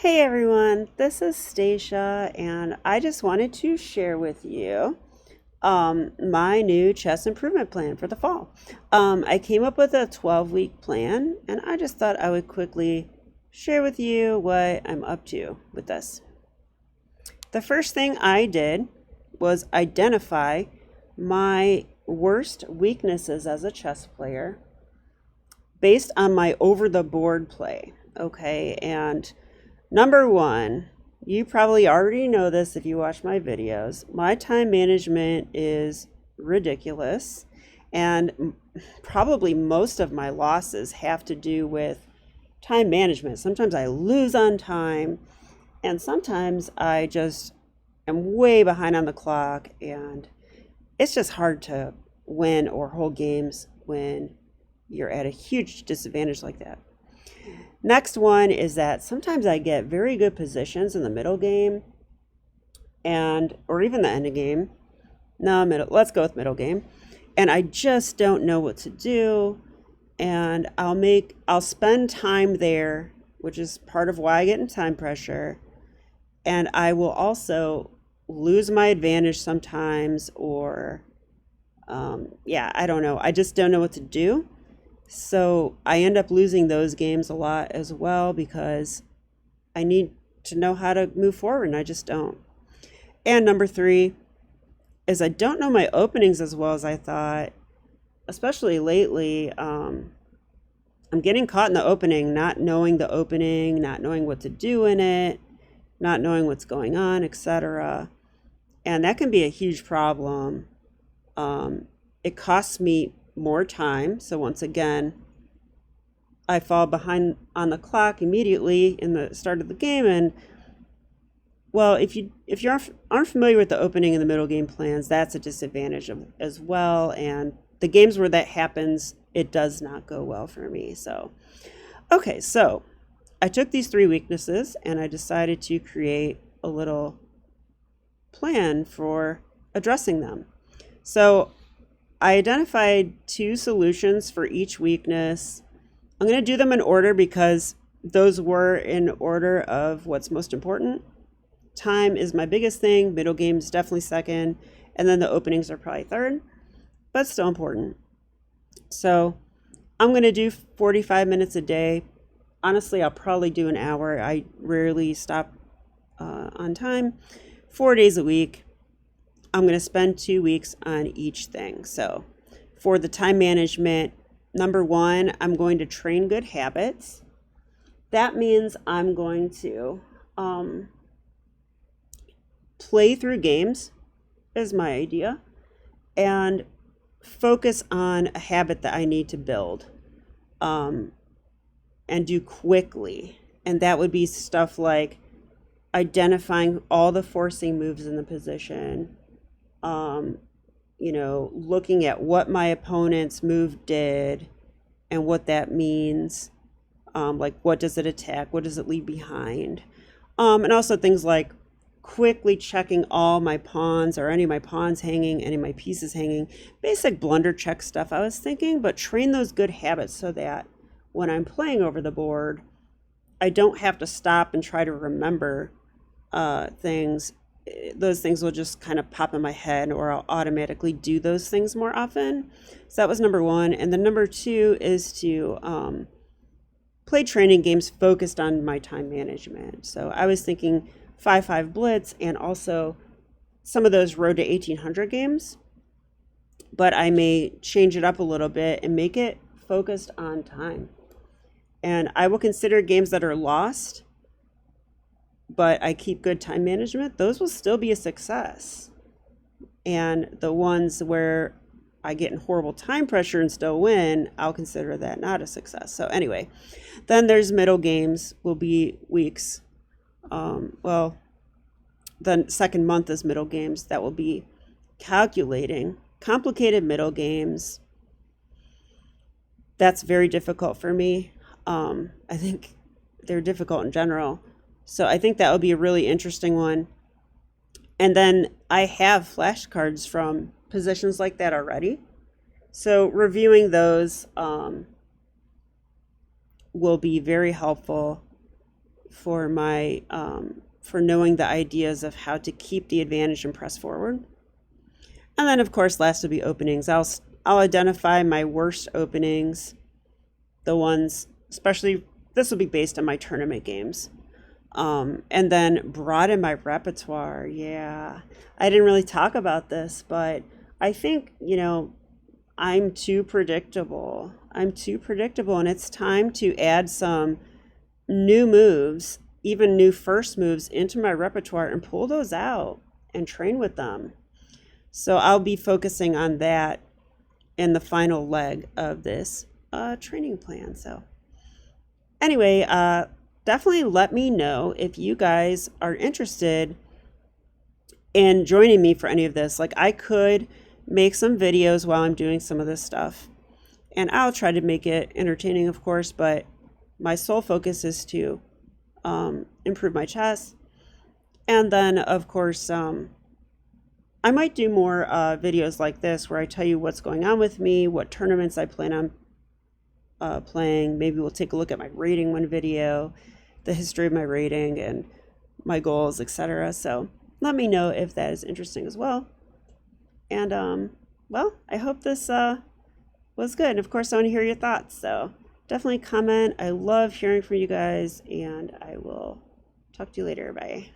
Hey everyone, this is Stacia, and I just wanted to share with you my new chess improvement plan for the fall. I came up with a 12-week plan, and I just thought I would quickly share with you what I'm up to with this. The first thing I did was identify my worst weaknesses as a chess player based on my over the board play. Okay, and number one, you probably already know this if you watch my videos. My time management is ridiculous, and probably most of my losses have to do with time management. Sometimes I lose on time, and sometimes I just am way behind on the clock, and it's just hard to win or hold games when you're at a huge disadvantage like that. Next one is that sometimes I get very good positions in the middle game and or even the end of game. No, middle. Let's go with middle game. And I just don't know what to do, and I'll spend time there, which is part of why I get in time pressure, and I will also lose my advantage sometimes or yeah, I don't know. I just don't know what to do. So I end up losing those games a lot as well because I need to know how to move forward and I just don't. And number three is I don't know my openings as well as I thought, especially lately. I'm getting caught in the opening, not knowing the opening, not knowing what to do in it, not knowing what's going on, etc. And that can be a huge problem. It costs me more time. So once again, I fall behind on the clock immediately in the start of the game. And well, if you aren't familiar with the opening and the middle game plans, that's a disadvantage as well. And the games where that happens, it does not go well for me. So, okay, so I took these three weaknesses and I decided to create a little plan for addressing them. So I identified two solutions for each weakness. I'm going to do them in order because those were in order of what's most important. Time is my biggest thing, middle game is definitely second, and then the openings are probably third, but still important. So I'm going to do 45 minutes a day. Honestly, I'll probably do an hour. I rarely stop on time. 4 days a week. I'm going to spend 2 weeks on each thing. So for the time management, number one, I'm going to train good habits. That means I'm going to play through games, is my idea, and focus on a habit that I need to build and do quickly. And that would be stuff like identifying all the forcing moves in the position, looking at what my opponent's move did and what that means. Like what does it attack? What does it leave behind? And also things like quickly checking all my pawns or any of my pawns hanging, any of my pieces hanging. Basic blunder check stuff I was thinking, but train those good habits so that when I'm playing over the board, I don't have to stop and try to remember things. Those things will just kind of pop in my head or I'll automatically do those things more often. So that was number one. And then number two is to play training games focused on my time management. So I was thinking 5-5 blitz and also some of those road to 1800 games, but I may change it up a little bit and make it focused on time. And I will consider games that are lost but I keep good time management, those will still be a success. And the ones where I get in horrible time pressure and still win, I'll consider that not a success. So anyway, then there's middle games will be weeks. The second month is middle games. That will be calculating complicated middle games. That's very difficult for me. I think they're difficult in general. So I think that would be a really interesting one. And then I have flashcards from positions like that already. So reviewing those will be very helpful for my for knowing the ideas of how to keep the advantage and press forward. And then of course last will be openings. I'll identify my worst openings, the ones, especially this will be based on my tournament games. And then broaden my repertoire. Yeah, I didn't really talk about this, but I think, I'm too predictable. I'm too predictable, and it's time to add some new moves, even new first moves into my repertoire and pull those out and train with them. So I'll be focusing on that in the final leg of this training plan. So anyway, definitely let me know if you guys are interested in joining me for any of this. Like, I could make some videos while I'm doing some of this stuff, and I'll try to make it entertaining, of course, but my sole focus is to improve my chess. And then, of course, I might do more videos like this where I tell you what's going on with me, what tournaments I plan on playing. Maybe we'll take a look at my rating one video, the history of my rating and my goals, etc. So let me know if that is interesting as well. And well, I hope this was good. And of course, I want to hear your thoughts. So definitely comment. I love hearing from you guys, and I will talk to you later. Bye.